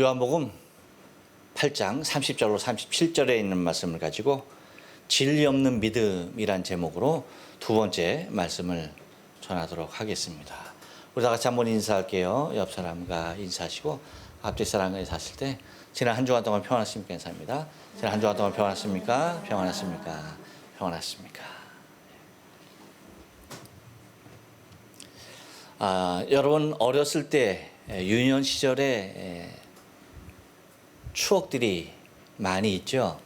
오늘 요한복음 8장 30절로 37절에 있는 말씀을 가지고 진리 없는 믿음이란 제목으로 두 번째 말씀을 전하도록 하겠습니다. 우리 다 같이 한번 인사할게요. 옆 사람과 인사하시고 앞뒤 사람과 인사하실 때 지난 한 주간 동안 평안하십니까? 인사합니다. 지난 한 주간 동안 평안하십니까? 평안하십니까? 평안하십니까? 여러분 어렸을 때 유년 시절에 추억들이 많이 있죠.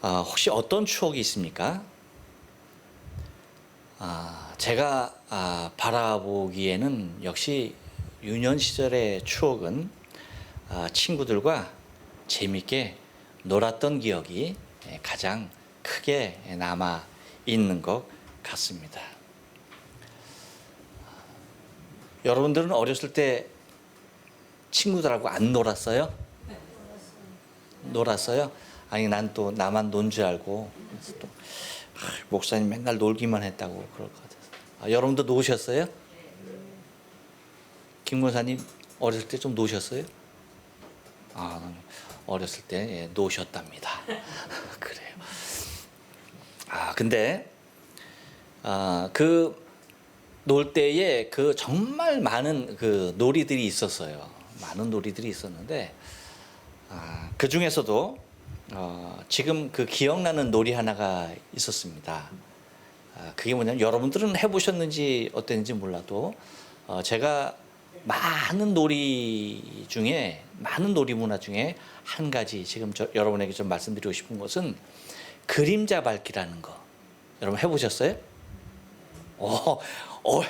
혹시 어떤 추억이 있습니까? 제가 바라보기에는 역시 유년 시절의 추억은 친구들과 재밌게 놀았던 기억이 가장 크게 남아 있는 것 같습니다. 여러분들은 어렸을 때 친구들하고 안 놀았어요? 놀았어요? 아니 난 또 나만 논 줄 알고 또 목사님 맨날 놀기만 했다고 그럴 것 같아서. 여러분도 노셨어요? 김 권사님 어렸을 때 좀 노셨어요? 어렸을 때 노셨답니다. 그래요. 근데 그 놀 때에 그 정말 많은 그 놀이들이 있었어요. 많은 놀이들이 있었는데 그 중에서도 지금 그 기억나는 놀이 하나가 있었습니다. 그게 뭐냐면 여러분들은 해보셨는지 어땠는지 몰라도 제가 많은 놀이 문화 중에 한 가지 지금 여러분에게 좀 말씀드리고 싶은 것은 그림자 밟기라는 거. 여러분 해보셨어요?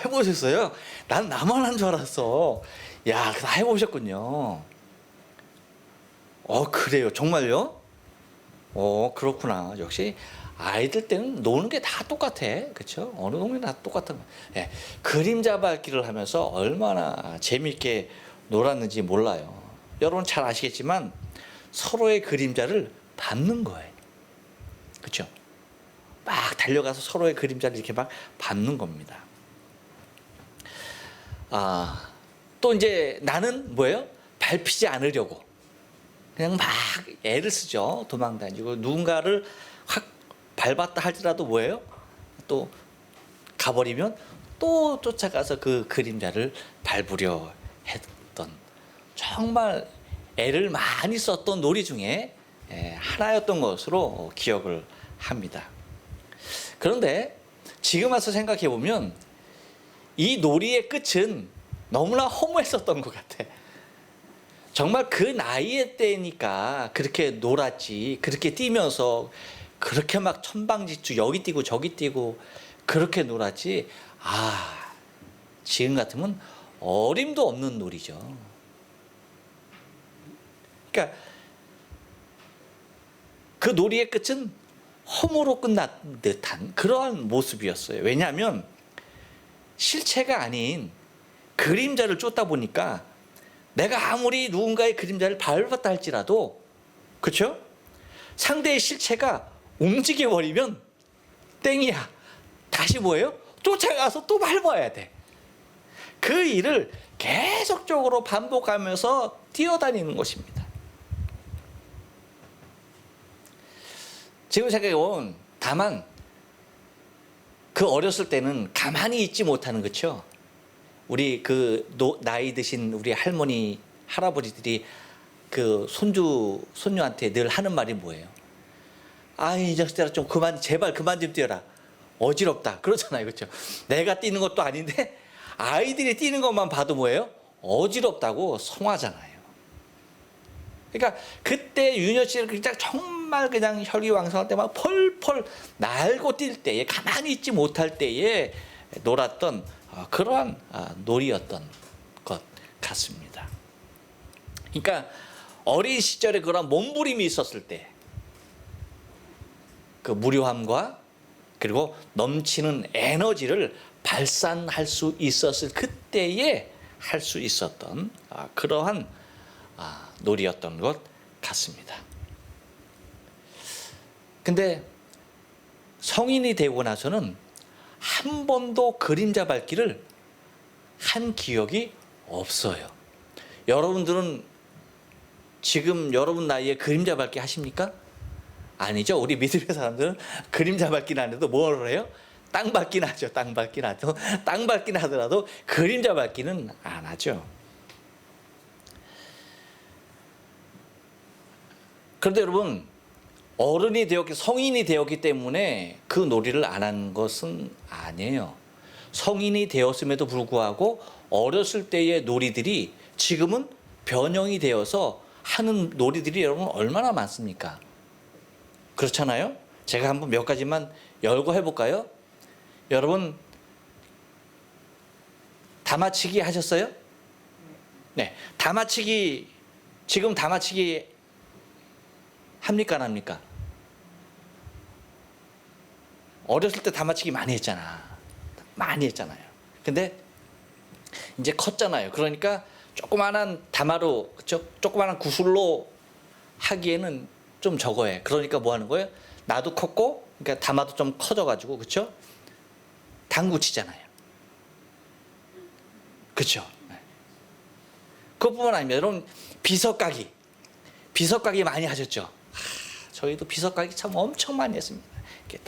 해보셨어요? 난 나만 한 줄 알았어. 야, 다 해보셨군요. 그래요. 정말요? 그렇구나. 역시 아이들 때는 노는 게 다 똑같아. 그렇죠? 어느 동네 다 똑같은 거. 예, 그림자 밟기를 하면서 얼마나 재미있게 놀았는지 몰라요. 여러분 잘 아시겠지만 서로의 그림자를 밟는 거예요. 그렇죠? 막 달려가서 서로의 그림자를 이렇게 막 밟는 겁니다. 또 이제 나는 뭐예요? 밟히지 않으려고 그냥 막 애를 쓰죠. 도망다니고 누군가를 확 밟았다 할지라도 뭐예요? 또 가버리면 또 쫓아가서 그 그림자를 밟으려 했던 정말 애를 많이 썼던 놀이 중에 하나였던 것으로 기억을 합니다. 그런데 지금 와서 생각해 보면 이 놀이의 끝은 너무나 허무했었던 것 같아. 정말 그 나이의 때니까 그렇게 놀았지, 그렇게 뛰면서 그렇게 막 천방지축 여기 뛰고 저기 뛰고 그렇게 놀았지. 지금 같으면 어림도 없는 놀이죠. 그러니까 그 놀이의 끝은 허무로 끝난 듯한 그러한 모습이었어요. 왜냐하면 실체가 아닌 그림자를 쫓다 보니까 내가 아무리 누군가의 그림자를 밟았다 할지라도, 그렇죠? 상대의 실체가 움직여버리면 땡이야. 다시 뭐예요? 쫓아가서 또 밟아야 돼. 그 일을 계속적으로 반복하면서 뛰어다니는 것입니다. 지금 생각해보면 다만 그 어렸을 때는 가만히 있지 못하는, 그렇죠? 우리 나이 드신 우리 할머니 할아버지들이 그 손주한테 늘 하는 말이 뭐예요? 이 자식들아 좀 제발 그만 좀 뛰어라. 어지럽다. 그렇잖아요. 그렇죠? 내가 뛰는 것도 아닌데 아이들이 뛰는 것만 봐도 뭐예요? 어지럽다고 성화잖아요. 그러니까 그때 유년 시절 그냥 정말 그냥 혈기왕성할 때 막 펄펄 날고 뛸 때에 가만히 있지 못할 때에 놀았던 그러한 놀이였던 것 같습니다. 그러니까 어린 시절에 그런 몸부림이 있었을 때 그 무료함과 그리고 넘치는 에너지를 발산할 수 있었을 그때에 할 수 있었던 그러한 놀이였던 것 같습니다. 근데 성인이 되고 나서는 한 번도 그림자 밟기를 한 기억이 없어요. 여러분들은 지금 여러분 나이에 그림자 밟기 하십니까? 아니죠. 우리 믿음의 사람들은 그림자 밟기는 안 해도 뭘 해요? 땅 밟기는 하죠. 땅 밟기는 하죠. 땅 밟기는 하더라도 그림자 밟기는 안 하죠. 그런데 여러분, 어른이 되었기, 성인이 되었기 때문에 그 놀이를 안 한 것은 아니에요. 성인이 되었음에도 불구하고 어렸을 때의 놀이들이 지금은 변형이 되어서 하는 놀이들이 여러분 얼마나 많습니까? 그렇잖아요? 제가 한번 몇 가지만 열고 해볼까요? 여러분, 다마치기 하셨어요? 네. 다마치기, 지금 다마치기 합니까, 안 합니까? 어렸을 때 다마치기 많이 했잖아. 많이 했잖아요. 근데 이제 컸잖아요. 그러니까 조그마한 다마로, 그쵸? 조그마한 구슬로 하기에는 좀 적어해. 그러니까 뭐 하는 거예요? 나도 컸고, 그러니까 다마도 좀 커져가지고, 그쵸? 당구 치잖아요. 그쵸? 그것뿐만 아니라 여러분, 비석가기 많이 하셨죠? 저희도 비석가기 참 엄청 많이 했습니다. 이렇게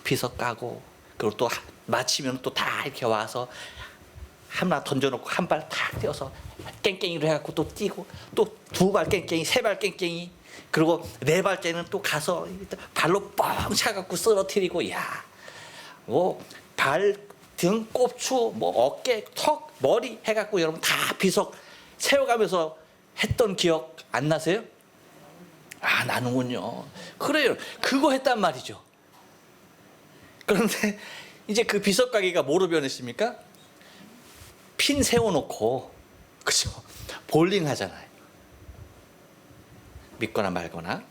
비석 까고, 그리고 또 마치면 또 다 이렇게 와서 하나 던져놓고 한 발 탁 떼어서 깽깽이로 해갖고 또 뛰고, 또 두 발 깽깽이, 세 발 깽깽이, 그리고 네 발째는 또 가서 발로 뻥 차갖고 쓰러뜨리고, 야, 뭐 발, 등, 꼽추, 뭐 어깨, 턱, 머리 해갖고 여러분 다 비석 세워가면서 했던 기억 안 나세요? 아, 나는군요. 그래요. 그거 했단 말이죠. 그런데 이제 그 비석 가게가 뭐로 변했습니까? 핀 세워놓고, 그죠? 볼링 하잖아요. 믿거나 말거나.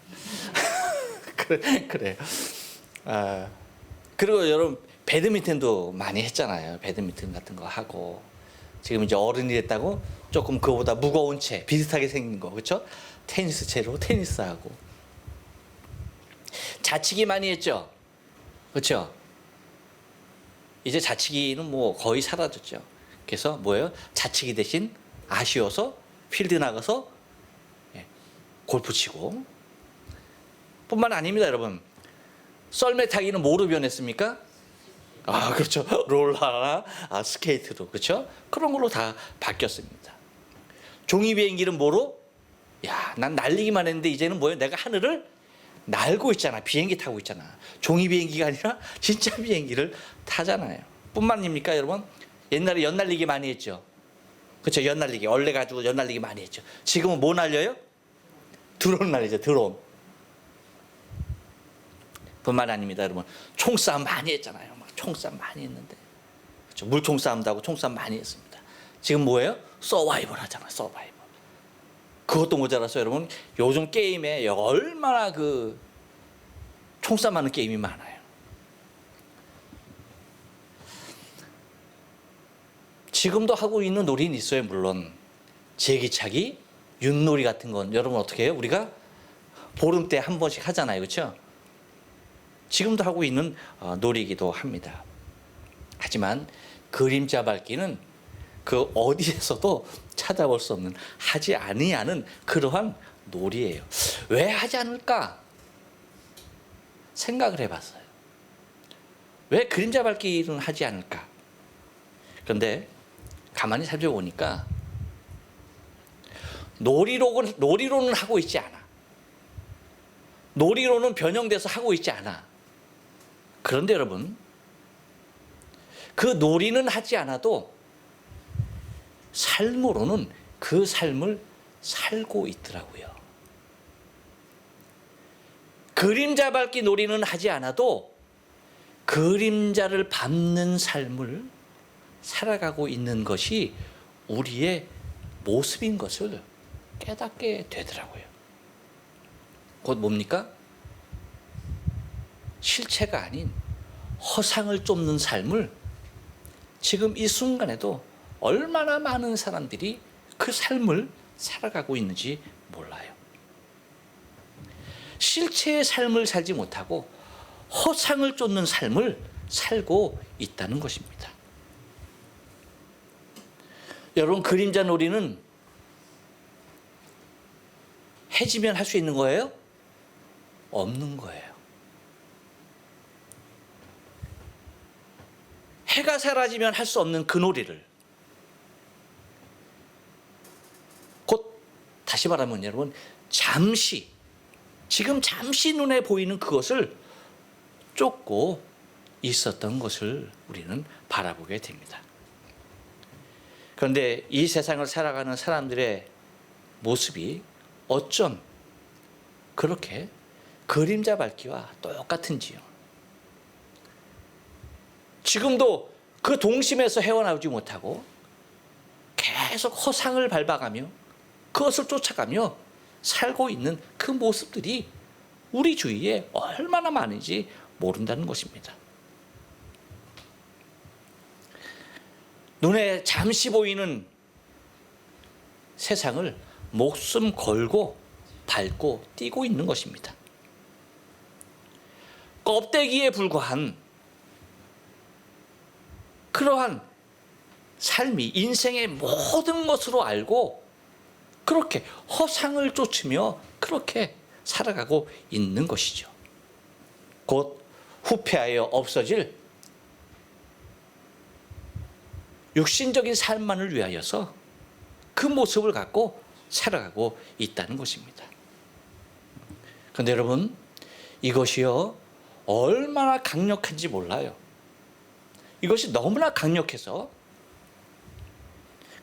그래요. 아, 그리고 여러분, 배드민턴도 많이 했잖아요. 배드민턴 같은 거 하고. 지금 이제 어른이 됐다고 조금 그거보다 무거운 채, 비슷하게 생긴 거, 그렇죠? 테니스 채로 테니스하고. 자치기 많이 했죠? 그렇죠? 이제 자치기는 뭐 거의 사라졌죠. 그래서 뭐예요? 자치기 대신 아쉬워서 필드 나가서 골프 치고. 뿐만 아닙니다, 여러분. 썰매 타기는 뭐로 변했습니까? 아, 그렇죠. 롤러나 스케이트로, 그렇죠? 그런 걸로 다 바뀌었습니다. 종이 비행기는 뭐로? 야, 난 날리기만 했는데 이제는 뭐예요? 내가 하늘을 날고 있잖아. 비행기 타고 있잖아. 종이 비행기가 아니라 진짜 비행기를 타잖아요. 뿐만 아닙니까, 여러분? 옛날에 연날리기 많이 했죠. 그렇죠? 연날리기, 얼레 가지고 연날리기 많이 했죠. 지금은 뭐 날려요? 드론 날리죠. 드론. 뿐만 아닙니다, 여러분. 총싸움 많이 했잖아요. 막 총싸움 많이 했는데, 그렇죠? 물총 싸움도 하고 총싸움 많이 했습니다. 지금 뭐예요? 서바이벌 하잖아요. 서바이벌. 그것도 모자라서 여러분, 요즘 게임에 얼마나 그 총싸움하는 게임이 많아요. 지금도 하고 있는 놀이는 있어요. 물론 제기차기, 윷놀이 같은 건 여러분 어떻게 해요? 우리가 보름 때 한 번씩 하잖아요. 그렇죠? 지금도 하고 있는 놀이기도 합니다. 하지만 그림자 밟기는 그 어디에서도 찾아볼 수 없는, 하지 아니하는 그러한 놀이예요. 왜 하지 않을까 생각을 해봤어요. 왜 그림자 밟기는 하지 않을까? 그런데 가만히 살펴보니까 놀이로는 하고 있지 않아. 놀이로는 변형돼서 하고 있지 않아. 그런데 여러분, 그 놀이는 하지 않아도 삶으로는 그 삶을 살고 있더라고요. 그림자 밟기 놀이는 하지 않아도 그림자를 밟는 삶을 살아가고 있는 것이 우리의 모습인 것을 깨닫게 되더라고요. 곧 뭡니까? 실체가 아닌 허상을 쫓는 삶을 지금 이 순간에도 얼마나 많은 사람들이 그 삶을 살아가고 있는지 몰라요. 실체의 삶을 살지 못하고 허상을 쫓는 삶을 살고 있다는 것입니다. 여러분, 그림자 놀이는 해지면 할 수 있는 거예요? 없는 거예요. 해가 사라지면 할 수 없는 그 놀이를 곧 다시 말하면 여러분 잠시 지금 잠시 눈에 보이는 그것을 쫓고 있었던 것을 우리는 바라보게 됩니다. 그런데 이 세상을 살아가는 사람들의 모습이 어쩜 그렇게 그림자 밟기와 똑같은지요. 지금도 그 동심에서 헤어나오지 못하고 계속 허상을 밟아가며 그것을 쫓아가며 살고 있는 그 모습들이 우리 주위에 얼마나 많은지 모른다는 것입니다. 눈에 잠시 보이는 세상을 목숨 걸고 밟고 뛰고 있는 것입니다. 껍데기에 불과한 그러한 삶이 인생의 모든 것으로 알고 그렇게 허상을 쫓으며 그렇게 살아가고 있는 것이죠. 곧 후패하여 없어질 육신적인 삶만을 위하여서 그 모습을 갖고 살아가고 있다는 것입니다. 그런데 여러분 이것이요 얼마나 강력한지 몰라요. 이것이 너무나 강력해서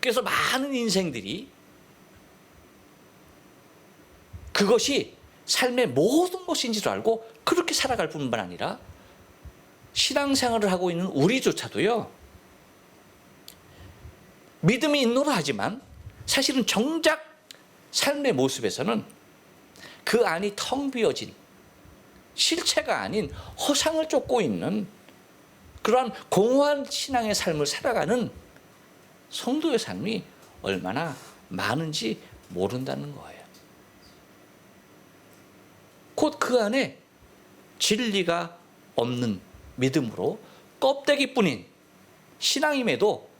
그래서 많은 인생들이 그것이 삶의 모든 것인지도 알고 그렇게 살아갈 뿐만 아니라 신앙생활을 하고 있는 우리조차도요 믿음이 있노라 하지만 사실은 정작 삶의 모습에서는 그 안이 텅 비어진 실체가 아닌 허상을 쫓고 있는 그러한 공허한 신앙의 삶을 살아가는 성도의 삶이 얼마나 많은지 모른다는 거예요. 곧 그 안에 진리가 없는 믿음으로 껍데기뿐인 신앙임에도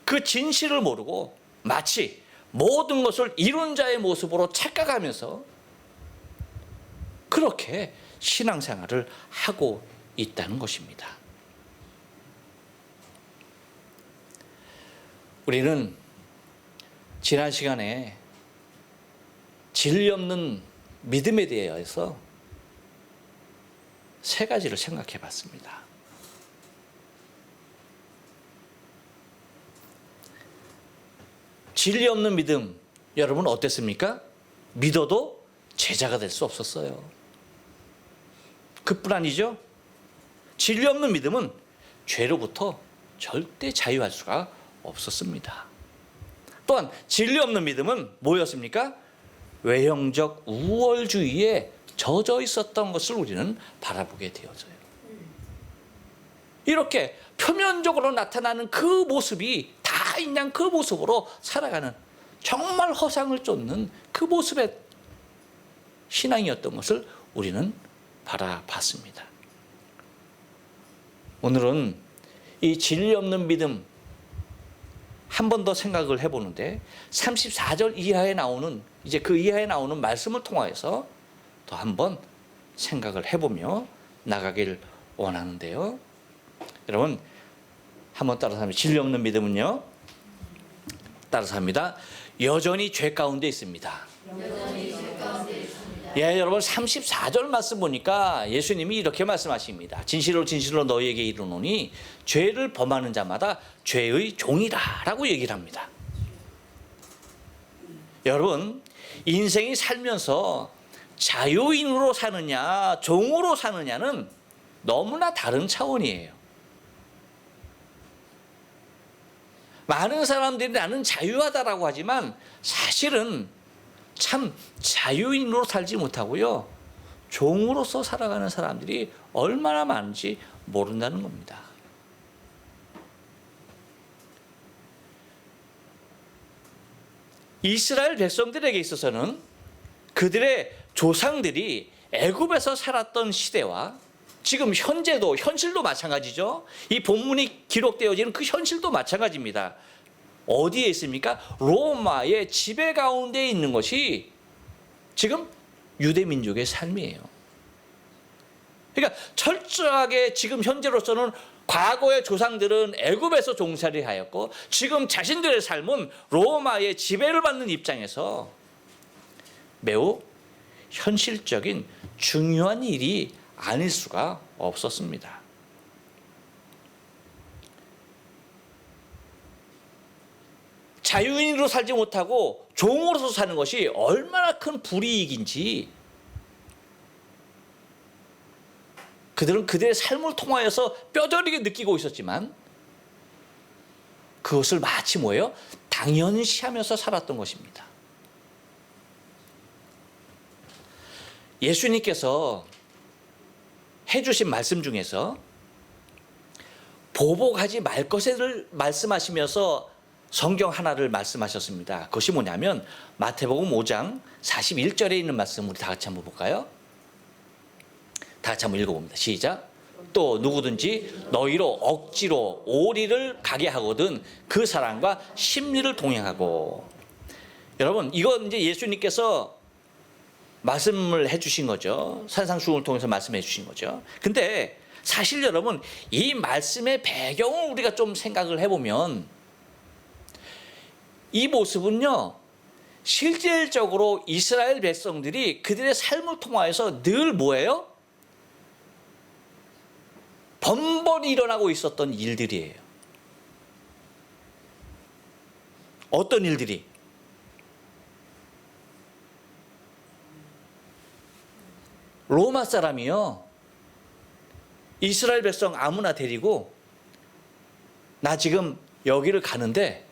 그 진실을 모르고 마치 모든 것을 이룬 자의 모습으로 착각하면서 그렇게 신앙생활을 하고 있다는 것입니다. 우리는 지난 시간에 진리 없는 믿음에 대해서 세 가지를 생각해 봤습니다. 진리 없는 믿음, 여러분 어땠습니까? 믿어도 제자가 될 수 없었어요. 그뿐 아니죠. 진리 없는 믿음은 죄로부터 절대 자유할 수가 없었습니다. 또한 진리 없는 믿음은 뭐였습니까? 외형적 우월주의에 젖어 있었던 것을 우리는 바라보게 되어져요. 이렇게 표면적으로 나타나는 그 모습이 다 있는 그 모습으로 살아가는 정말 허상을 쫓는 그 모습의 신앙이었던 것을 우리는 바라봤습니다. 오늘은 이 진리 없는 믿음 한 번 더 생각을 해보는데 34절 이하에 나오는 이제 그 이하에 나오는 말씀을 통하여서 더 한번 생각을 해보며 나가길 원하는데요. 여러분 한번 따라서 합니다. 진리 없는 믿음은요. 따라서 합니다. 여전히 죄 가운데 있습니다. 예, 여러분 34절 말씀 보니까 예수님이 이렇게 말씀하십니다. 진실로 진실로 너희에게 이르노니 죄를 범하는 자마다 죄의 종이라 라고 얘기를 합니다. 여러분 인생이 살면서 자유인으로 사느냐 종으로 사느냐는 너무나 다른 차원이에요. 많은 사람들이 나는 자유하다라고 하지만 사실은 참 자유인으로 살지 못하고요. 종으로서 살아가는 사람들이 얼마나 많은지 모른다는 겁니다. 이스라엘 백성들에게 있어서는 그들의 조상들이 애굽에서 살았던 시대와 지금 현실도 마찬가지죠. 이 본문이 기록되어지는 그 현실도 마찬가지입니다. 어디에 있습니까? 로마의 지배 가운데 있는 것이 지금 유대 민족의 삶이에요. 그러니까 철저하게 지금 현재로서는 과거의 조상들은 애굽에서 종살이 하였고 지금 자신들의 삶은 로마의 지배를 받는 입장에서 매우 현실적인 중요한 일이 아닐 수가 없었습니다. 자유인으로 살지 못하고 종으로서 사는 것이 얼마나 큰 불이익인지 그들은 그들의 삶을 통하여서 뼈저리게 느끼고 있었지만 그것을 마치 뭐예요? 당연시하면서 살았던 것입니다. 예수님께서 해주신 말씀 중에서 보복하지 말 것을 말씀하시면서 성경 하나를 말씀하셨습니다. 그것이 뭐냐면 마태복음 5장 41절에 있는 말씀 우리 다 같이 한번 볼까요? 다 같이 한번 읽어봅니다. 시작. 또 누구든지 너희로 억지로 오리를 가게 하거든 그 사람과 심리를 동행하고. 여러분 이건 이제 예수님께서 말씀을 해주신 거죠. 산상수훈을 통해서 말씀해 주신 거죠. 근데 사실 여러분 이 말씀의 배경을 우리가 좀 생각을 해보면 이 모습은요 실질적으로 이스라엘 백성들이 그들의 삶을 통하여서 늘 뭐예요? 번번이 일어나고 있었던 일들이에요. 어떤 일들이? 로마 사람이요 이스라엘 백성 아무나 데리고 나 지금 여기를 가는데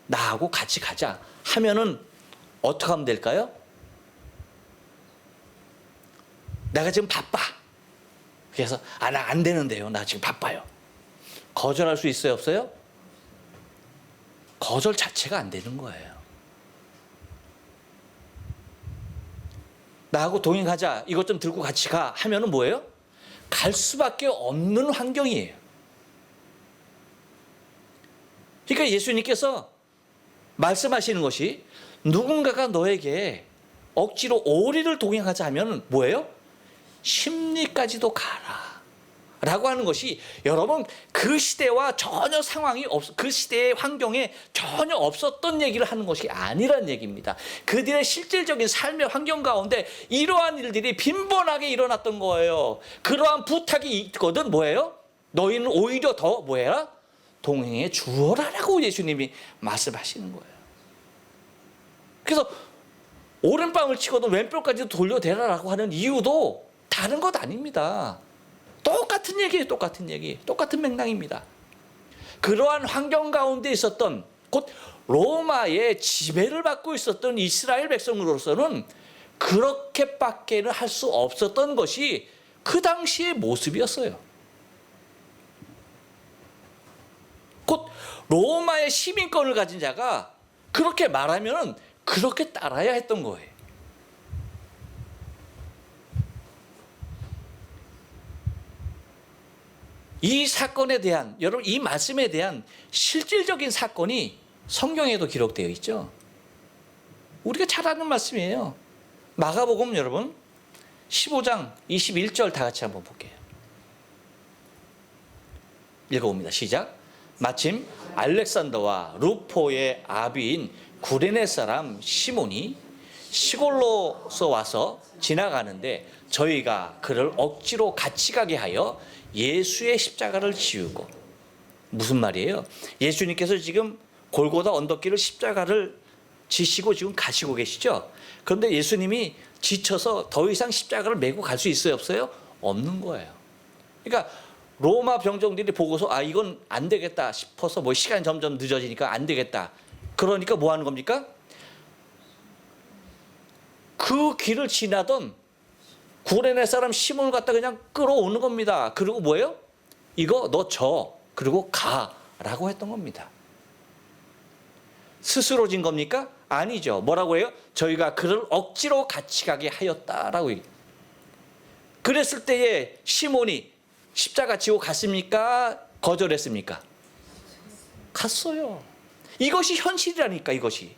나하고 같이 가자 하면은 어떻게 하면 될까요? 내가 지금 바빠. 그래서 나 안 되는데요. 나 지금 바빠요. 거절할 수 있어요, 없어요? 거절 자체가 안 되는 거예요. 나하고 동행하자. 이것 좀 들고 같이 가 하면은 뭐예요? 갈 수밖에 없는 환경이에요. 그러니까 예수님께서 말씀하시는 것이 누군가가 너에게 억지로 오리를 동행하자 하면 뭐예요? 심리까지도 가라 라고 하는 것이 여러분 그 시대와 전혀 상황이 그 시대의 환경에 전혀 없었던 얘기를 하는 것이 아니란 얘기입니다. 그들의 실질적인 삶의 환경 가운데 이러한 일들이 빈번하게 일어났던 거예요. 그러한 부탁이 있거든 뭐예요? 너희는 오히려 더 뭐해라? 동행해 주어라라고 예수님이 말씀하시는 거예요. 그래서 오른뺨을 치고도 왼뺨까지 돌려대라라고 하는 이유도 다른 것 아닙니다. 똑같은 얘기예요. 똑같은 얘기. 똑같은 맥락입니다. 그러한 환경 가운데 있었던 곧 로마의 지배를 받고 있었던 이스라엘 백성으로서는 그렇게밖에는 할 수 없었던 것이 그 당시의 모습이었어요. 곧 로마의 시민권을 가진 자가 그렇게 말하면 그렇게 따라야 했던 거예요. 이 사건에 대한 여러분 이 말씀에 대한 실질적인 사건이 성경에도 기록되어 있죠. 우리가 잘 아는 말씀이에요. 마가복음 여러분 15장 21절 다 같이 한번 볼게요. 읽어봅니다. 시작. 마침 알렉산더와 루포의 아비인 구레네 사람 시몬이 시골로서 와서 지나가는데 저희가 그를 억지로 같이 가게 하여 예수의 십자가를 지우고. 무슨 말이에요? 예수님께서 지금 골고다 언덕길을 십자가를 지시고 지금 가시고 계시죠. 그런데 예수님이 지쳐서 더 이상 십자가를 메고 갈 수 있어요, 없어요? 없는 거예요. 그러니까 로마 병정들이 보고서 이건 안 되겠다 싶어서 뭐 시간이 점점 늦어지니까 안 되겠다. 그러니까 뭐 하는 겁니까? 그 길을 지나던 구레네 사람 시몬을 갖다 그냥 끌어오는 겁니다. 그리고 뭐예요? 이거 너 져. 그리고 가라고 했던 겁니다. 스스로 진 겁니까? 아니죠. 뭐라고 해요? 저희가 그를 억지로 같이 가게 하였다라고 얘기해요. 그랬을 때에 시몬이 십자가 지고 갔습니까? 거절했습니까? 갔어요. 이것이 현실이라니까. 이것이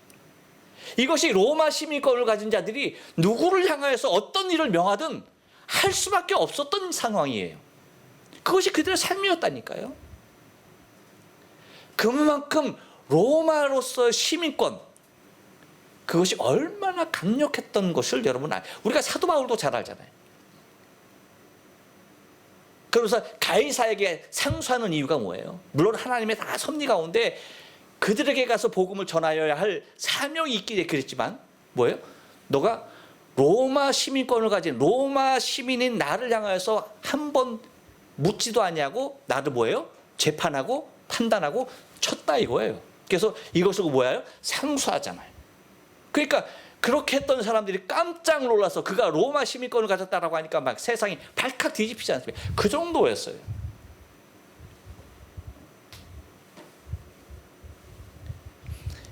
이것이 로마 시민권을 가진 자들이 누구를 향하여서 어떤 일을 명하든 할 수밖에 없었던 상황이에요. 그것이 그들의 삶이었다니까요. 그만큼 로마로서의 시민권, 그것이 얼마나 강력했던 것을 여러분, 우리가 사도 바울도 잘 알잖아요. 그러면서 가이사에게 상수하는 이유가 뭐예요? 물론 하나님의 다 섭리 가운데 그들에게 가서 복음을 전하여야 할 사명이 있기에 그랬지만 뭐예요? 너가 로마 시민권을 가진 로마 시민인 나를 향하여서 한 번 묻지도 아니하고 나를 뭐예요? 재판하고 판단하고 쳤다 이거예요. 그래서 이것을 뭐예요? 상수하잖아요. 그러니까 그렇게 했던 사람들이 깜짝 놀라서 그가 로마 시민권을 가졌다라고 하니까 막 세상이 발칵 뒤집히지 않습니까? 그 정도였어요.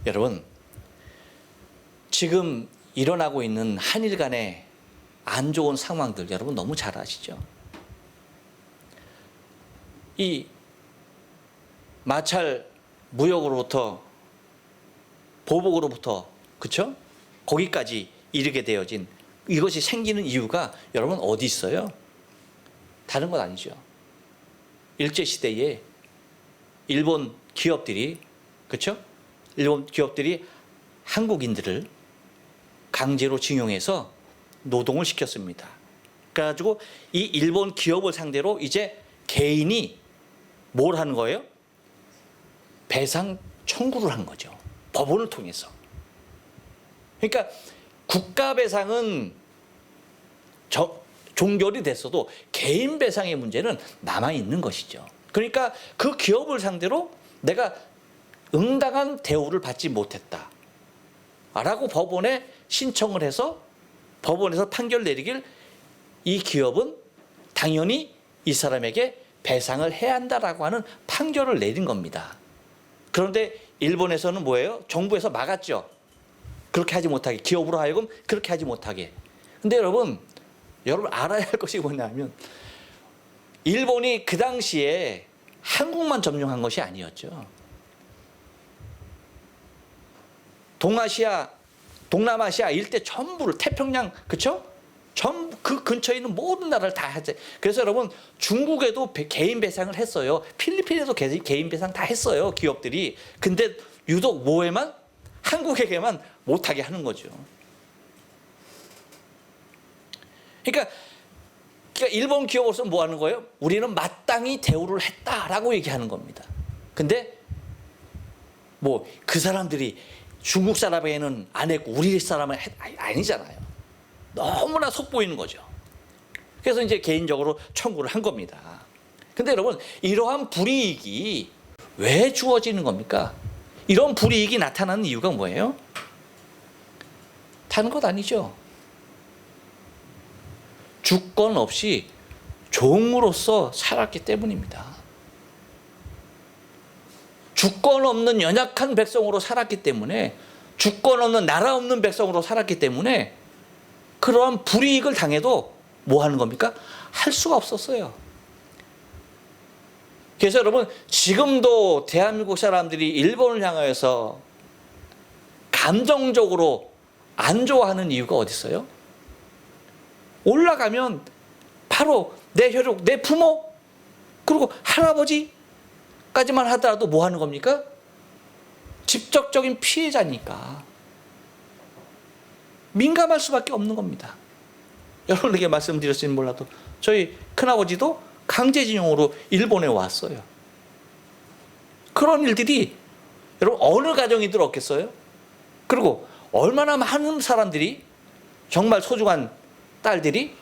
여러분, 지금 일어나고 있는 한일 간의 안 좋은 상황들 여러분 너무 잘 아시죠? 이 마찰 무역으로부터 보복으로부터 그렇죠? 거기까지 이르게 되어진 이것이 생기는 이유가 여러분 어디 있어요? 다른 건 아니죠. 일제시대에 일본 기업들이 그렇죠? 일본 기업들이 한국인들을 강제로 징용해서 노동을 시켰습니다. 그래가지고 이 일본 기업을 상대로 이제 개인이 뭘 하는 거예요? 배상 청구를 한 거죠. 법원을 통해서. 그러니까 국가 배상은 종결이 됐어도 개인 배상의 문제는 남아 있는 것이죠. 그러니까 그 기업을 상대로 내가 응당한 대우를 받지 못했다 라고 법원에 신청을 해서 법원에서 판결 내리길 이 기업은 당연히 이 사람에게 배상을 해야 한다라고 하는 판결을 내린 겁니다. 그런데 일본에서는 뭐예요? 정부에서 막았죠. 그렇게 하지 못하게, 기업으로 하여금 그렇게 하지 못하게. 근데 여러분 알아야 할 것이 뭐냐면 일본이 그 당시에 한국만 점령한 것이 아니었죠. 동남아시아 일대 전부를 태평양 그렇죠? 전부 그 근처에 있는 모든 나라를 다 했어요. 그래서 여러분 중국에도 개인 배상을 했어요. 필리핀에도 개인 배상 다 했어요. 기업들이. 근데 유독 뭐에만? 한국에게만 못하게 하는 거죠. 그러니까 일본 기업으로서 뭐 하는 거예요? 우리는 마땅히 대우를 했다라고 얘기하는 겁니다. 근데 뭐 그 사람들이 중국 사람에게는 안 했고 우리 사람은 아니잖아요. 너무나 속보이는 거죠. 그래서 이제 개인적으로 청구를 한 겁니다. 근데 여러분 이러한 불이익이 왜 주어지는 겁니까? 이런 불이익이 나타나는 이유가 뭐예요? 다른 것 아니죠. 주권 없이 종으로서 살았기 때문입니다. 주권 없는 연약한 백성으로 살았기 때문에 주권 없는 나라 없는 백성으로 살았기 때문에 그러한 불이익을 당해도 뭐 하는 겁니까? 할 수가 없었어요. 그래서 여러분 지금도 대한민국 사람들이 일본을 향하여서 감정적으로 안 좋아하는 이유가 어디 있어요? 올라가면 바로 내 혈육, 내 부모 그리고 할아버지까지만 하더라도 뭐 하는 겁니까? 직접적인 피해자니까 민감할 수밖에 없는 겁니다. 여러분에게 말씀드렸을지 몰라도 저희 큰아버지도 강제징용으로 일본에 왔어요. 그런 일들이 여러분 어느 가정이들 없겠어요? 그리고 얼마나 많은 사람들이 정말 소중한 딸들이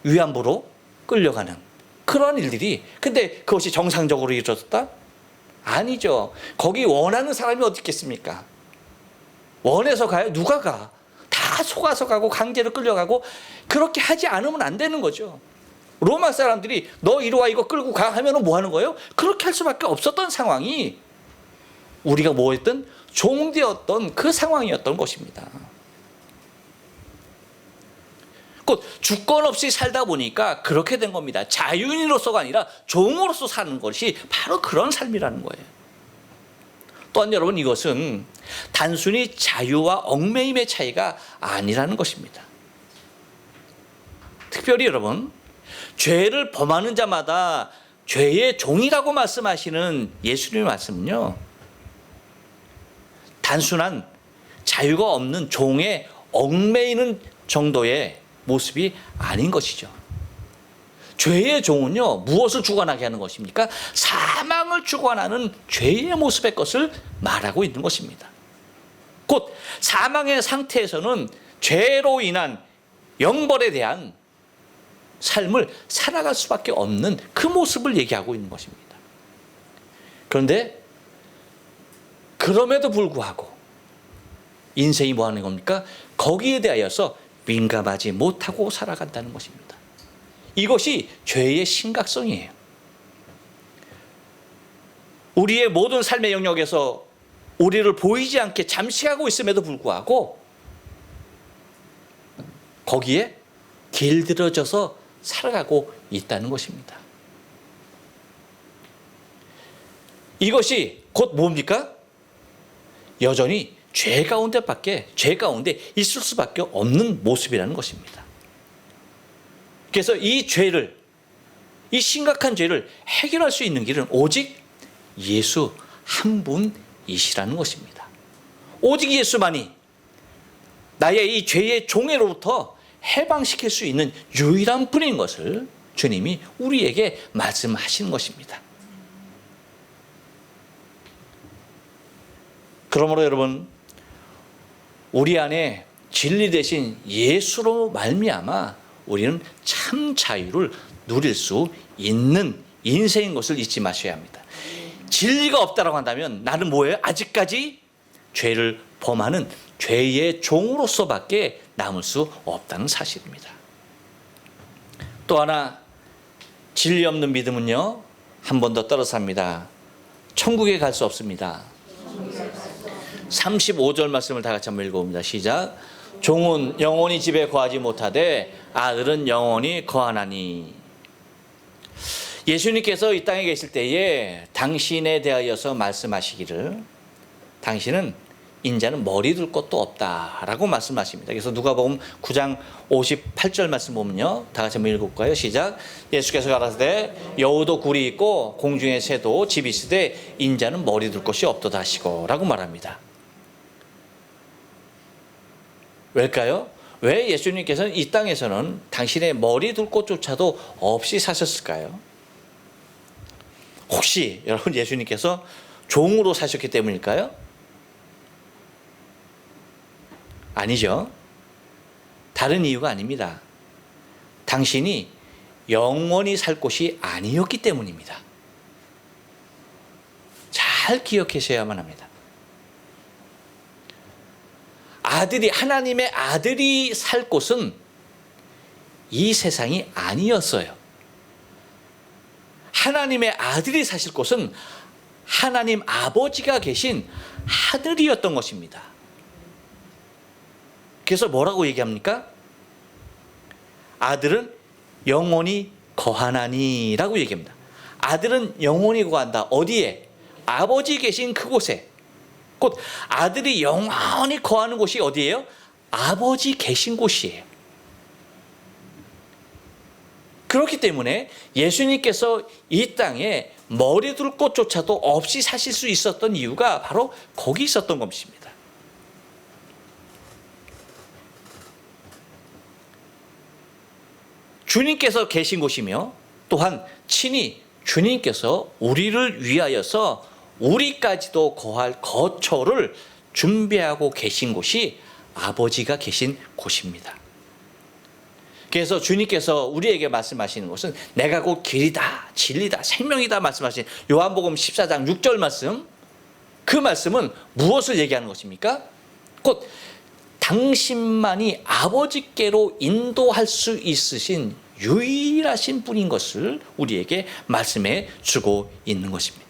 위안부로 끌려가는 그런 일들이 근데 그것이 정상적으로 이루어졌다? 아니죠. 거기 원하는 사람이 어디 있겠습니까? 원해서 가요? 누가 가? 다 속아서 가고 강제로 끌려가고 그렇게 하지 않으면 안 되는 거죠. 로마 사람들이 너 이리 와 이거 끌고 가 하면 뭐 하는 거예요? 그렇게 할 수밖에 없었던 상황이 우리가 뭐 했든 종되었던 그 상황이었던 것입니다. 곧 주권 없이 살다 보니까 그렇게 된 겁니다. 자유인으로서가 아니라 종으로서 사는 것이 바로 그런 삶이라는 거예요. 또한 여러분, 이것은 단순히 자유와 얽매임의 차이가 아니라는 것입니다. 특별히 여러분, 죄를 범하는 자마다 죄의 종이라고 말씀하시는 예수님의 말씀은요, 단순한 자유가 없는 종에 얽매이는 정도의 모습이 아닌 것이죠. 죄의 종은요, 무엇을 주관하게 하는 것입니까? 사망을 주관하는 죄의 모습의 것을 말하고 있는 것입니다. 곧 사망의 상태에서는 죄로 인한 영벌에 대한 삶을 살아갈 수밖에 없는 그 모습을 얘기하고 있는 것입니다. 그런데 그럼에도 불구하고 인생이 뭐 하는 겁니까? 거기에 대하여서 민감하지 못하고 살아간다는 것입니다. 이것이 죄의 심각성이에요. 우리의 모든 삶의 영역에서 우리를 보이지 않게 잠식하고 있음에도 불구하고 거기에 길들여져서 살아가고 있다는 것입니다. 이것이 곧 뭡니까? 여전히 죄 가운데 있을 수밖에 없는 모습이라는 것입니다. 그래서 이 죄를, 이 심각한 죄를 해결할 수 있는 길은 오직 예수 한 분이시라는 것입니다. 오직 예수만이 나의 이 죄의 종애로부터 해방시킬 수 있는 유일한 분인 것을 주님이 우리에게 말씀하시는 것입니다. 그러므로 여러분, 우리 안에 진리 대신 예수로 말미암아 우리는 참 자유를 누릴 수 있는 인생인 것을 잊지 마셔야 합니다. 진리가 없다라고 한다면 나는 뭐예요? 아직까지 죄를 범하는 죄의 종으로서밖에 남을 수 없다는 사실입니다. 또 하나, 진리 없는 믿음은요, 한 번 더 떨어져 삽니다. 천국에 갈 수 없습니다. 35절 말씀을 다 같이 한번 읽어봅니다. 시작. 종은 영원히 집에 거하지 못하되 아들은 영원히 거하나니. 예수님께서 이 땅에 계실 때에 당신에 대하여서 말씀하시기를, 당신은 인자는 머리 둘 것도 없다라고 말씀하십니다. 그래서 누가복음 9장 58절 말씀 보면요, 다 같이 한번 읽어볼까요? 시작. 예수께서 가라사대 여우도 굴이 있고 공중의 새도 집이 있으되 인자는 머리 둘 것이 없도다 하시고 라고 말합니다. 왜일까요? 왜 예수님께서는 이 땅에서는 당신의 머리 둘 곳조차도 없이 사셨을까요? 혹시 여러분, 예수님께서 종으로 사셨기 때문일까요? 아니죠. 다른 이유가 아닙니다. 당신이 영원히 살 곳이 아니었기 때문입니다. 잘 기억하셔야만 합니다. 하나님의 아들이 살 곳은 이 세상이 아니었어요. 하나님의 아들이 사실 곳은 하나님 아버지가 계신 하늘이었던 것입니다. 그래서 뭐라고 얘기합니까? 아들은 영원히 거하나니 라고 얘기합니다. 아들은 영원히 거한다. 어디에? 아버지 계신 그곳에. 곧 아들이 영원히 거하는 곳이 어디예요? 아버지 계신 곳이에요. 그렇기 때문에 예수님께서 이 땅에 머리 둘 곳조차도 없이 사실 수 있었던 이유가 바로 거기 있었던 것입니다. 주님께서 계신 곳이며 또한 친히 주님께서 우리를 위하여서 우리까지도 거할 거처를 준비하고 계신 곳이 아버지가 계신 곳입니다. 그래서 주님께서 우리에게 말씀하시는 것은 내가 곧 길이다, 진리다, 생명이다 말씀하신 요한복음 14장 6절 말씀, 그 말씀은 무엇을 얘기하는 것입니까? 곧 당신만이 아버지께로 인도할 수 있으신 유일하신 분인 것을 우리에게 말씀해 주고 있는 것입니다.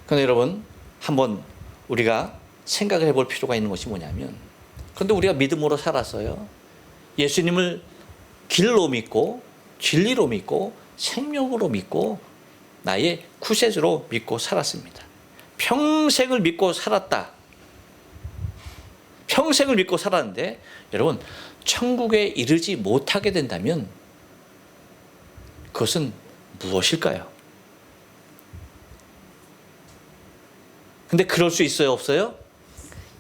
그런데 여러분, 한번 우리가 생각을 해볼 필요가 있는 것이 뭐냐면, 그런데 우리가 믿음으로 살았어요. 예수님을 길로 믿고 진리로 믿고 생명으로 믿고 나의 구세주로 믿고 살았습니다. 평생을 믿고 살았다. 평생을 믿고 살았는데 여러분, 천국에 이르지 못하게 된다면 그것은 무엇일까요? 근데 그럴 수 있어요, 없어요?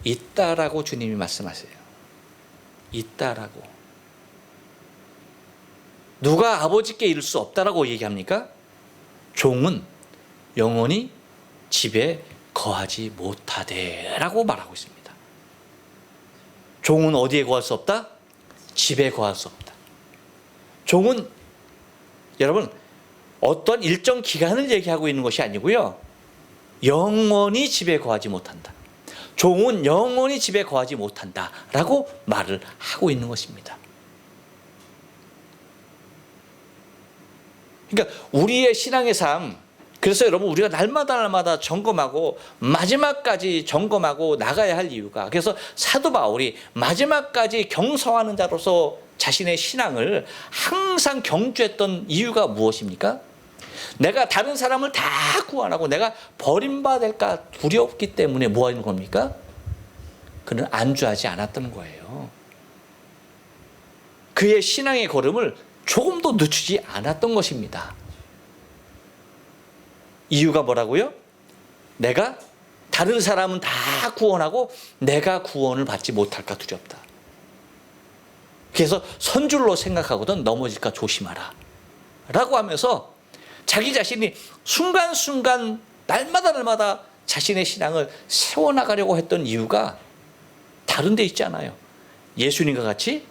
있다라고 주님이 말씀하세요. 있다라고. 누가 아버지께 이를 수 없다라고 얘기합니까? 종은 영원히 집에 거하지 못하되라고 말하고 있습니다. 종은 어디에 거할 수 없다? 집에 거할 수 없다. 종은 여러분 어떤 일정 기간을 얘기하고 있는 것이 아니고요, 영원히 집에 거하지 못한다. 종은 영원히 집에 거하지 못한다 라고 말을 하고 있는 것입니다. 그러니까 우리의 신앙의 삶, 그래서 여러분 우리가 날마다 점검하고 마지막까지 점검하고 나가야 할 이유가, 그래서 사도 바울이 마지막까지 경성하는 자로서 자신의 신앙을 항상 경주했던 이유가 무엇입니까? 내가 다른 사람을 다 구원하고 내가 버림받을까 두렵기 때문에 뭐 하는 겁니까? 그는 안주하지 않았던 거예요. 그의 신앙의 걸음을 조금도 늦추지 않았던 것입니다. 이유가 뭐라고요? 내가 다른 사람은 다 구원하고 내가 구원을 받지 못할까 두렵다. 그래서 선줄로 생각하거든 넘어질까 조심하라 라고 하면서 자기 자신이 순간순간 날마다 자신의 신앙을 세워나가려고 했던 이유가 다른 데 있지 않아요. 예수님과 같이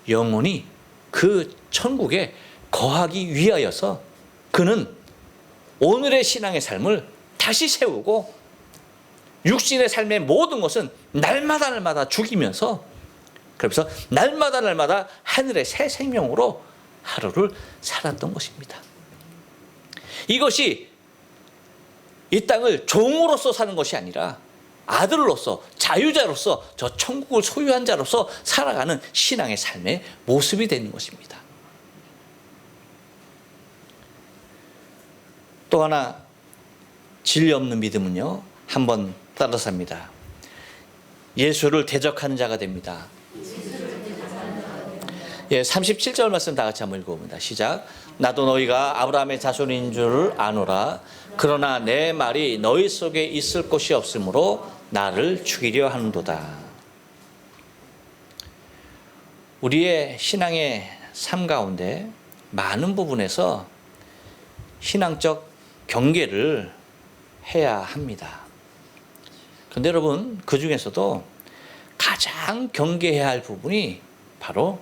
영원히 그 천국에 거하기 위하여서 그는 오늘의 신앙의 삶을 다시 세우고 육신의 삶의 모든 것은 날마다 죽이면서, 그러면서 날마다 하늘의 새 생명으로 하루를 살았던 것입니다. 이것이 이 땅을 종으로서 사는 것이 아니라 아들로서, 자유자로서, 저 천국을 소유한 자로서 살아가는 신앙의 삶의 모습이 되는 것입니다. 또 하나 진리 없는 믿음은요, 한번 따라서 합니다. 예수를 대적하는 자가 됩니다. 37절 말씀 다 같이 한번 읽어봅니다. 시작. 나도 너희가 아브라함의 자손인 줄 아노라. 그러나 내 말이 너희 속에 있을 곳이 없으므로 나를 죽이려 하는도다. 우리의 신앙의 삶 가운데 많은 부분에서 신앙적 경계를 해야 합니다. 그런데 여러분, 그 중에서도 가장 경계해야 할 부분이 바로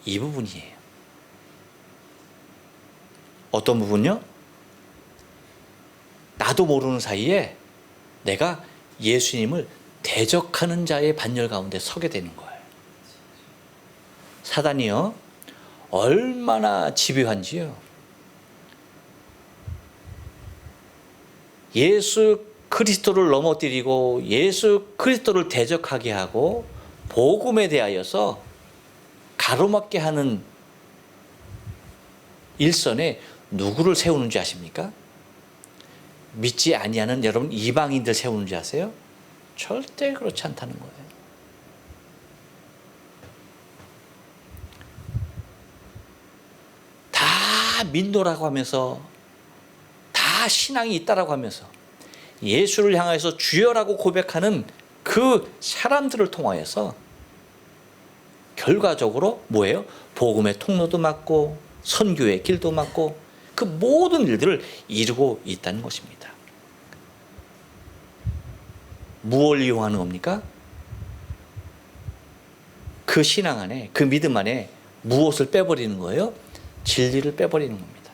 이 부분이에요. 어떤 부분요? 나도 모르는 사이에 내가 예수님을 대적하는 자의 반열 가운데 서게 되는 거예요. 사단이요, 얼마나 집요한지요. 예수 그리스도를 넘어뜨리고 예수 그리스도를 대적하게 하고 복음에 대하여서 가로막게 하는 일선에 누구를 세우는지 아십니까? 믿지 아니하는 여러분 이방인들 세우는지 아세요? 절대 그렇지 않다는 거예요. 다 믿노라고 하면서, 다 신앙이 있다라고 하면서 예수를 향해서 주여라고 고백하는 그 사람들을 통하여서 결과적으로 뭐예요? 복음의 통로도 막고 선교의 길도 막고 그 모든 일들을 이루고 있다는 것입니다. 무엇을 이용하는 겁니까? 그 신앙 안에, 그 믿음 안에 무엇을 빼버리는 거예요? 진리를 빼버리는 겁니다.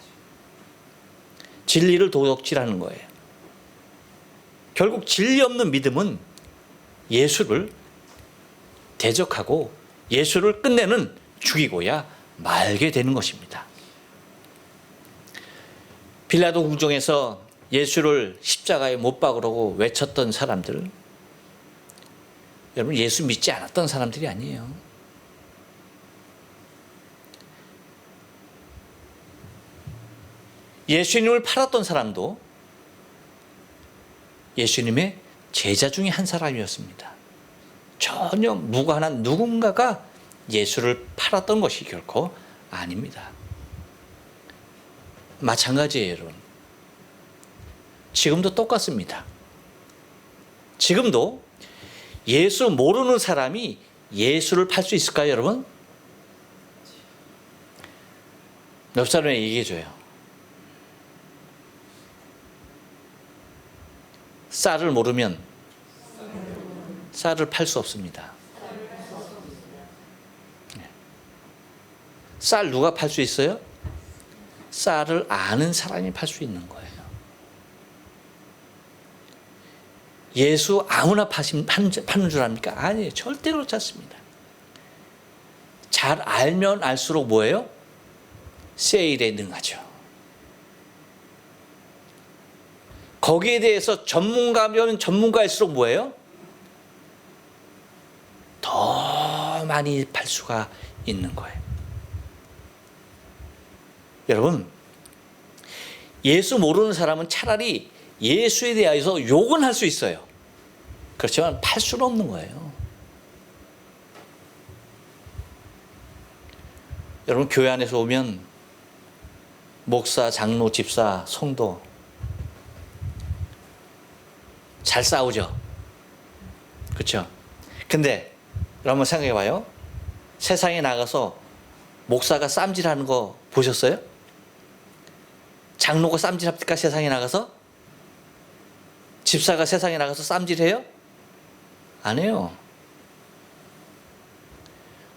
진리를 도둑질하는 거예요. 결국 진리 없는 믿음은 예수를 대적하고 예수를 끝내는 죽이고야 말게 되는 것입니다. 빌라도 궁정에서 예수를 십자가에 못 박으라고 외쳤던 사람들, 여러분 예수 믿지 않았던 사람들이 아니에요. 예수님을 팔았던 사람도 예수님의 제자 중에 한 사람이었습니다. 전혀 무관한 누군가가 예수를 팔았던 것이 결코 아닙니다. 마찬가지예요, 여러분. 지금도 똑같습니다. 지금도 예수 모르는 사람이 예수를 팔 수 있을까요, 여러분? 옆 사람에게 얘기해줘요. 쌀을 모르면 쌀을 팔 수 없습니다. 쌀 누가 팔 수 있어요? 쌀을 아는 사람이 팔 수 있는 거예요. 예수 아무나 파는 줄 압니까? 아니에요. 절대로 그렇지 않습니다. 잘 알면 알수록 뭐예요? 세일에 능하죠. 거기에 대해서 전문가면 전문가일수록 뭐예요? 더 많이 팔 수가 있는 거예요. 여러분, 예수 모르는 사람은 차라리 예수에 대해서 욕은 할 수 있어요. 그렇지만 팔 수는 없는 거예요. 여러분, 교회 안에서 오면 목사, 장로, 집사, 성도 잘 싸우죠. 그렇죠? 근데 여러분 생각해 봐요. 세상에 나가서 목사가 쌈질하는 거 보셨어요? 장로가 쌈질합니까? 세상에 나가서? 집사가 세상에 나가서 쌈질해요? 안 해요.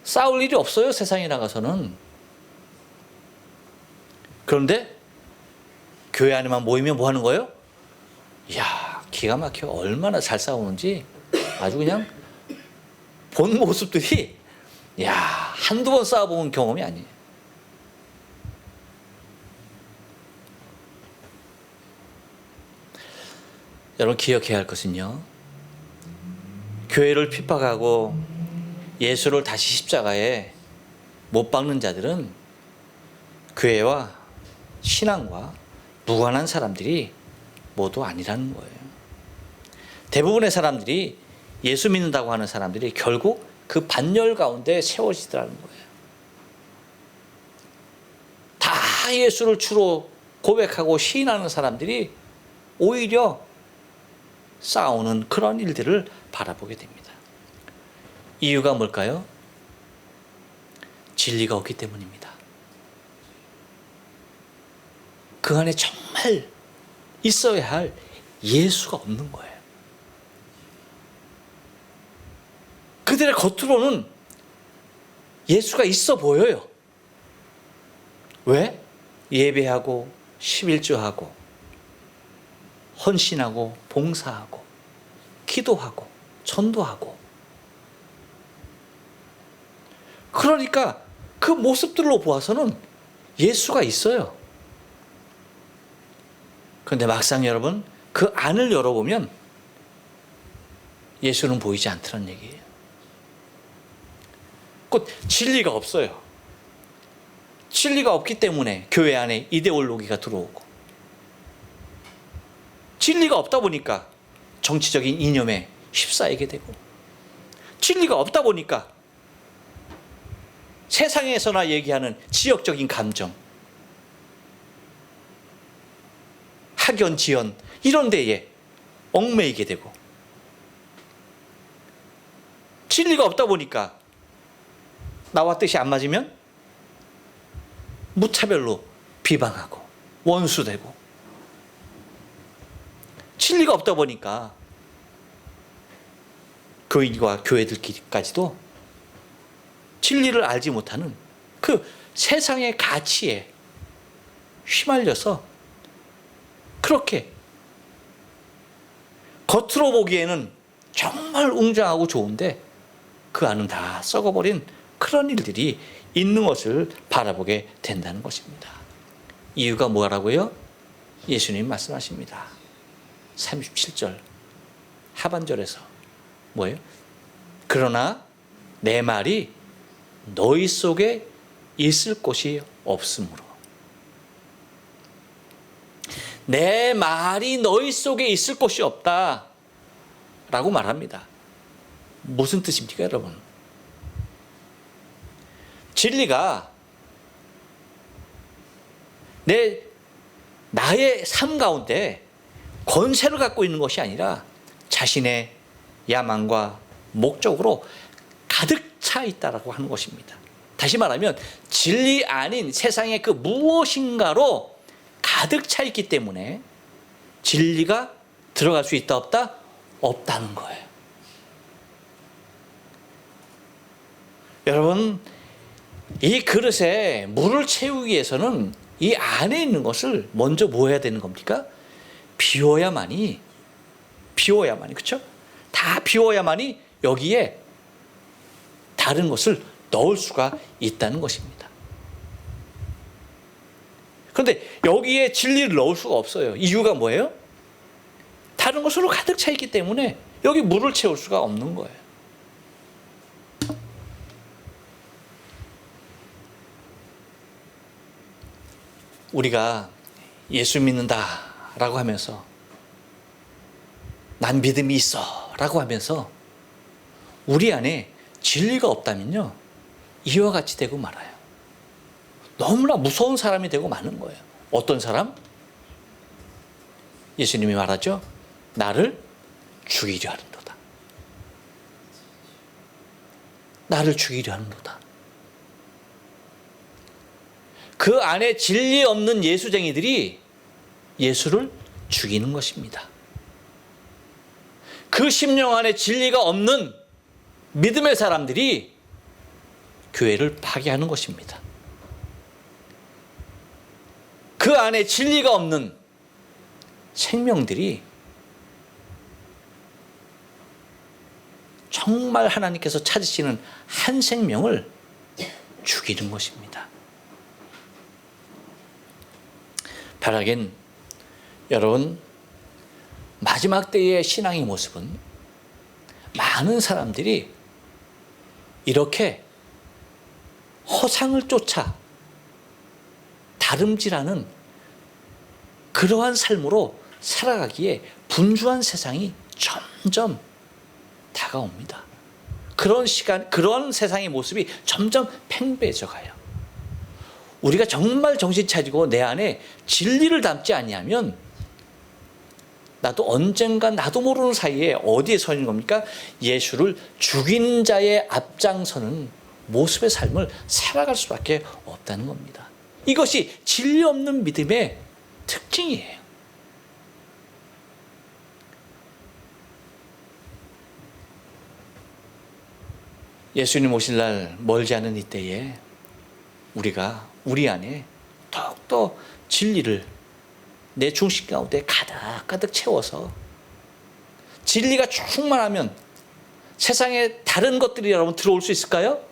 싸울 일이 없어요, 세상에 나가서는. 그런데 교회 안에만 모이면 뭐 하는 거예요? 이야, 기가 막혀. 얼마나 잘 싸우는지 아주 그냥 본 모습들이, 야, 한두 번 싸워본 경험이 아니에요. 여러분, 기억해야 할 것은요, 교회를 핍박하고 예수를 다시 십자가에 못 박는 자들은 교회와 신앙과 무관한 사람들이 모두 아니라는 거예요. 대부분의 사람들이, 예수 믿는다고 하는 사람들이 결국 그 반열 가운데 세워지더라는 거예요. 다 예수를 주로 고백하고 시인하는 사람들이 오히려 싸우는 그런 일들을 바라보게 됩니다. 이유가 뭘까요? 진리가 없기 때문입니다. 그 안에 정말 있어야 할 예수가 없는 거예요. 그들의 겉으로는 예수가 있어 보여요. 왜? 예배하고 11조하고 헌신하고 봉사하고 기도하고 전도하고, 그러니까 그 모습들로 보아서는 예수가 있어요. 그런데 막상 여러분 그 안을 열어보면 예수는 보이지 않더란 얘기예요. 곧 진리가 없어요. 진리가 없기 때문에 교회 안에 이데올로기가 들어오고, 진리가 없다 보니까 정치적인 이념에 휩싸이게 되고, 진리가 없다 보니까 세상에서나 얘기하는 지역적인 감정, 학연, 지연 이런 데에 얽매이게 되고, 진리가 없다 보니까 나와 뜻이 안 맞으면 무차별로 비방하고 원수되고, 진리가 없다 보니까 교인과 교회들끼리까지도 진리를 알지 못하는 그 세상의 가치에 휘말려서 그렇게 겉으로 보기에는 정말 웅장하고 좋은데 그 안은 다 썩어버린 그런 일들이 있는 것을 바라보게 된다는 것입니다. 이유가 뭐라고요? 예수님 말씀하십니다. 37절 하반절에서 뭐예요? 그러나 내 말이 너희 속에 있을 곳이 없으므로. 내 말이 너희 속에 있을 곳이 없다 라고 말합니다. 무슨 뜻입니까, 여러분? 진리가 나의 삶 가운데 권세를 갖고 있는 것이 아니라 자신의 야망과 목적으로 가득 차 있다라고 하는 것입니다. 다시 말하면 진리 아닌 세상의 그 무엇인가로 가득 차 있기 때문에 진리가 들어갈 수 있다 없다? 없다는 거예요. 여러분, 이 그릇에 물을 채우기 위해서는 이 안에 있는 것을 먼저 뭐 해야 되는 겁니까? 비워야만이, 그렇죠? 다 비워야만이 여기에 다른 것을 넣을 수가 있다는 것입니다. 그런데 여기에 진리를 넣을 수가 없어요. 이유가 뭐예요? 다른 것으로 가득 차 있기 때문에 여기 물을 채울 수가 없는 거예요. 우리가 예수 믿는다 라고 하면서 난 믿음이 있어 라고 하면서 우리 안에 진리가 없다면요, 이와 같이 되고 말아요. 너무나 무서운 사람이 되고 마는 거예요. 어떤 사람? 예수님이 말하죠. 나를 죽이려 하는도다. 나를 죽이려 하는도다. 그 안에 진리 없는 예수쟁이들이 예수를 죽이는 것입니다. 그 심령 안에 진리가 없는 믿음의 사람들이 교회를 파괴하는 것입니다. 그 안에 진리가 없는 생명들이 정말 하나님께서 찾으시는 한 생명을 죽이는 것입니다. 바라긴 여러분, 마지막 때의 신앙의 모습은 많은 사람들이 이렇게 허상을 쫓아 다름질하는 그러한 삶으로 살아가기에 분주한 세상이 점점 다가옵니다. 그런 세상의 모습이 점점 팽배해져 가요. 우리가 정말 정신 차리고 내 안에 진리를 담지 아니하면 나도 언젠가 나도 모르는 사이에 어디에 서 있는 겁니까? 예수를 죽인 자의 앞장서는 모습의 삶을 살아갈 수밖에 없다는 겁니다. 이것이 진리 없는 믿음의 특징이에요. 예수님 오실 날 멀지 않은 이때에 우리가 우리 안에 더욱더 진리를 내 중심 가운데 가득 채워서 진리가 충만하면 세상에 다른 것들이 여러분 들어올 수 있을까요?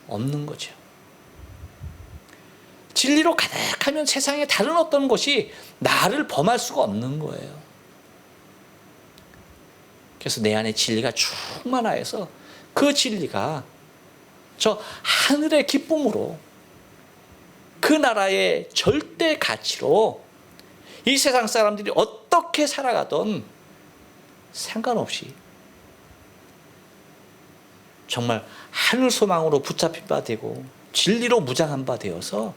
없는 거죠. 진리로 가득하면 세상에 다른 어떤 것이 나를 범할 수가 없는 거예요. 그래서 내 안에 진리가 충만하여서 그 진리가 저 하늘의 기쁨으로 그 나라의 절대 가치로 이 세상 사람들이 어떻게 살아가던 상관없이 정말 하늘 소망으로 붙잡힌 바 되고 진리로 무장한 바 되어서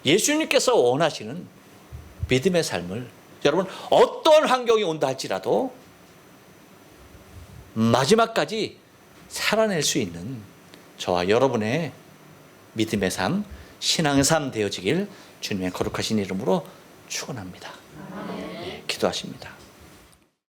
예수님께서 원하시는 믿음의 삶을 여러분 어떤 환경이 온다 할지라도 마지막까지 살아낼 수 있는 저와 여러분의 믿음의 삶, 신앙의 삶 되어지길 주님의 거룩하신 이름으로 축원합니다. 네, 기도하십니다.